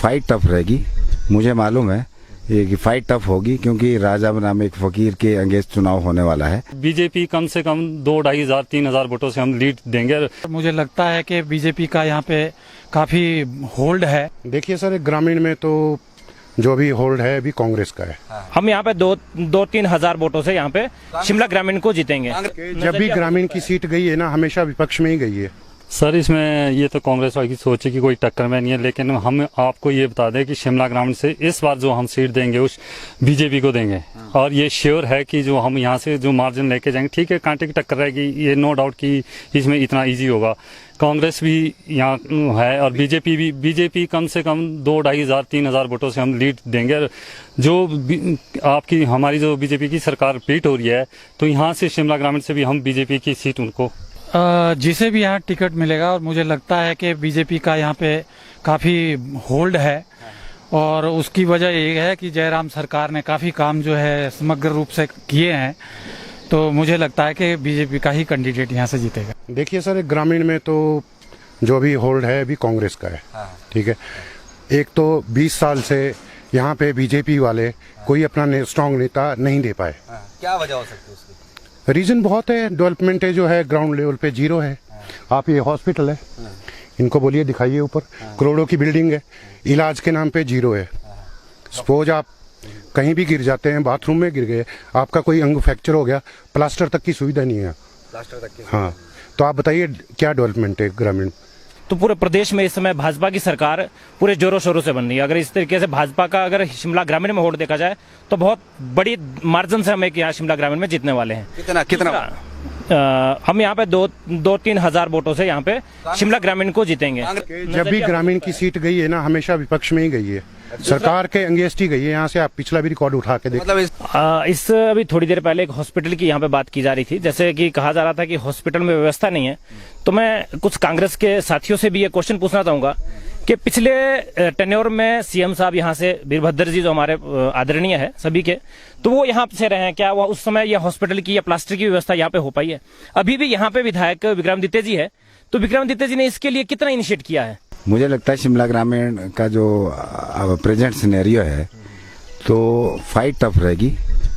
Fight tough रहेगी, मुझे मालूम है ये कि फाइट टफ होगी, क्योंकि राजा बनाम एक फकीर के अगेंस्ट चुनाव होने वाला है। बीजेपी कम से कम 2-2,500-3,000 वोटों से हम लीड देंगे। मुझे लगता है कि बीजेपी का यहाँ पे काफी होल्ड है। देखिए सर, ग्रामीण में तो जो भी होल्ड है अभी कांग्रेस का है। हम यहाँ पे 2-3 हजार वोटों से यहाँ पे शिमला ग्रामीण को जीतेंगे। जब भी ग्रामीण की सीट गई है ना, हमेशा विपक्ष में ही गई है। सर इसमें ये तो कांग्रेस वाली की सोच है कि कोई टक्कर में नहीं है, लेकिन हम आपको ये बता दें कि शिमला ग्रामीण से इस बार जो हम सीट देंगे उस बीजेपी को देंगे। और ये श्योर है कि जो हम यहाँ से जो मार्जिन लेके जाएंगे, ठीक है कांटे की टक्कर रहेगी, ये नो डाउट कि इसमें इतना ईजी होगा। कांग्रेस भी यहाँ है और बीजेपी कम से कम 2-2,500-3,000 वोटों से हम लीड देंगे। जो आपकी हमारी जो बीजेपी की सरकार रिपीट हो रही है, तो यहाँ से शिमला ग्रामीण से भी हम बीजेपी की सीट उनको जिसे भी यहाँ टिकट मिलेगा, और मुझे लगता है कि बीजेपी का यहाँ पे काफी होल्ड है। और उसकी वजह ये है कि जयराम सरकार ने काफी काम जो है समग्र रूप से किए हैं, तो मुझे लगता है कि बीजेपी का ही कैंडिडेट यहाँ से जीतेगा। देखिए सर, ग्रामीण में तो जो भी होल्ड है अभी कांग्रेस का है। ठीक है, एक तो 20 साल से यहाँ पे बीजेपी वाले कोई अपना स्ट्रांग नेता नहीं दे पाए। क्या वजह हो सकती है उसकी? रीजन बहुत है, डेवलपमेंट है जो है ग्राउंड लेवल पे जीरो है। आप ये हॉस्पिटल है, इनको बोलिए दिखाइए, ऊपर करोड़ों की बिल्डिंग है, इलाज के नाम पे जीरो है। सपोज आप कहीं भी गिर जाते हैं, बाथरूम में गिर गए, आपका कोई अंग फ्रैक्चर हो गया, प्लास्टर तक की सुविधा नहीं है। प्लास्टर तक की? हाँ, तो आप बताइए क्या डेवलपमेंट है ग्रामीण? तो पूरे प्रदेश में इस समय भाजपा की सरकार पूरे जोरों शोरों से बन रही है। अगर इस तरीके से भाजपा का अगर शिमला ग्रामीण में वोट देखा जाए तो बहुत बड़ी मार्जिन से हम एक यहाँ शिमला ग्रामीण में जीतने वाले हैं। कितना? हम यहाँ पे 2-3 हजार वोटों से यहाँ पे शिमला ग्रामीण को जीतेंगे। जब भी ग्रामीण की सीट गई है ना, हमेशा विपक्ष में ही गई है, सरकार के अगेंस्ट ही गई है। यहाँ से आप पिछला भी रिकॉर्ड उठा के देखो। मतलब इस अभी थोड़ी देर पहले एक हॉस्पिटल की यहाँ पे बात की जा रही थी, जैसे कि कहा जा रहा था कि हॉस्पिटल में व्यवस्था नहीं है। तो मैं कुछ कांग्रेस के साथियों से भी ये क्वेश्चन पूछना चाहूंगा कि पिछले टेन्योर में सीएम साहब यहाँ से वीरभद्र जी जो हमारे आदरणीय है सभी के, तो वो यहाँ से रहे हैं, क्या वो उस समय यह हॉस्पिटल की या प्लास्टर की व्यवस्था यहाँ पे हो पाई है? अभी भी यहाँ पे विधायक विक्रमादित्य जी है, तो विक्रमादित्य जी ने इसके लिए कितना इनिशिएट किया है? मुझे लगता है शिमला ग्रामीण का जो प्रेजेंट सिनेरियो है, तो फाइट टफ रहेगी,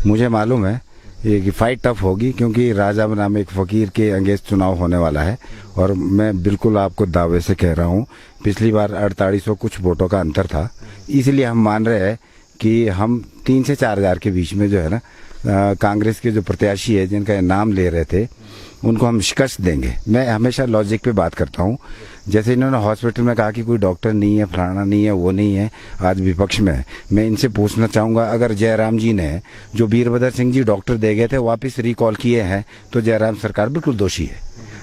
मुझे मालूम है ये कि फाइट टफ होगी, क्योंकि राजा बनाम एक फकीर के अगेंस्ट चुनाव होने वाला है। और मैं बिल्कुल आपको दावे से कह रहा हूँ, पिछली बार 4800 कुछ वोटों का अंतर था, इसलिए हम मान रहे हैं कि हम 3 से 4 हजार के बीच में जो है ना, कांग्रेस के जो प्रत्याशी है जिनका नाम ले रहे थे, उनको हम शिकस्त देंगे। मैं हमेशा लॉजिक पे बात करता हूँ। जैसे इन्होंने हॉस्पिटल में कहा कि कोई डॉक्टर नहीं है, फलाना नहीं है, वो नहीं है, आज विपक्ष में है। मैं इनसे पूछना चाहूँगा, अगर जयराम जी ने जो वीरभद्र सिंह जी डॉक्टर दे गए थे वापस रिकॉल किए हैं, तो जयराम सरकार बिल्कुल दोषी है।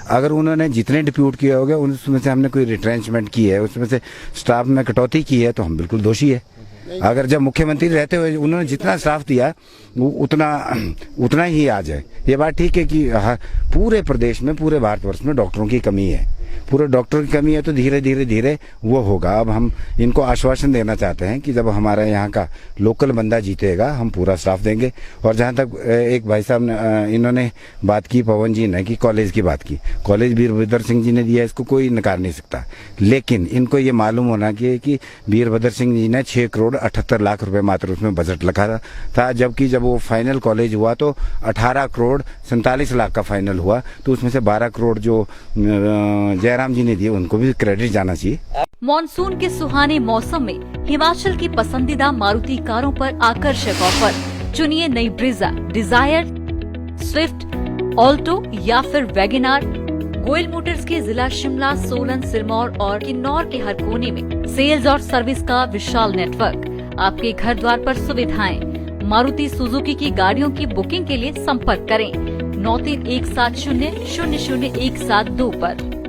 अगर उन्होंने जितने डिप्यूट किए होंगे उसमें से हमने कोई रिट्रेंचमेंट की है, उसमें से स्टाफ में कटौती की है, तो हम बिल्कुल दोषी है। अगर जब मुख्यमंत्री रहते हुए उन्होंने जितना स्टाफ दिया वो उतना ही आ जाए। ये बात ठीक है कि पूरे प्रदेश में, पूरे भारतवर्ष में डॉक्टरों की कमी है, पूरे डॉक्टर की कमी है, तो धीरे धीरे वो होगा। अब हम इनको आश्वासन देना चाहते हैं कि जब हमारे यहाँ का लोकल बंदा जीतेगा हम पूरा स्टाफ देंगे। और जहाँ तक एक भाई साहब ने इन्होंने बात की, पवन जी ने, कि कॉलेज की बात की, कॉलेज वीरभद्र सिंह जी ने दिया, इसको कोई नकार नहीं सकता। लेकिन इनको ये मालूम होना चाहिए कि वीरभद्र सिंह जी ने 6 करोड़ 78 लाख रुपए मात्र उसमें बजट रखा था, जबकि जब वो फाइनल कॉलेज हुआ तो 18 करोड़ 47 लाख का फाइनल हुआ। तो उसमें से 12 करोड़ जो जयराम जी ने दिए, उनको भी क्रेडिट जाना चाहिए। मॉनसून के सुहाने मौसम में हिमाचल की पसंदीदा मारुति कारों पर आकर्षक ऑफर। चुनिए नई ब्रीजा, डिजायर, स्विफ्ट, ऑल्टो या फिर वैगनार। गोयल मोटर्स के जिला शिमला, सोलन, सिरमौर और किन्नौर के हर कोने में सेल्स और सर्विस का विशाल नेटवर्क। आपके घर द्वार पर सुविधाएं। मारुति सुजुकी की गाड़ियों की बुकिंग के लिए संपर्क करें 9317000172 पर।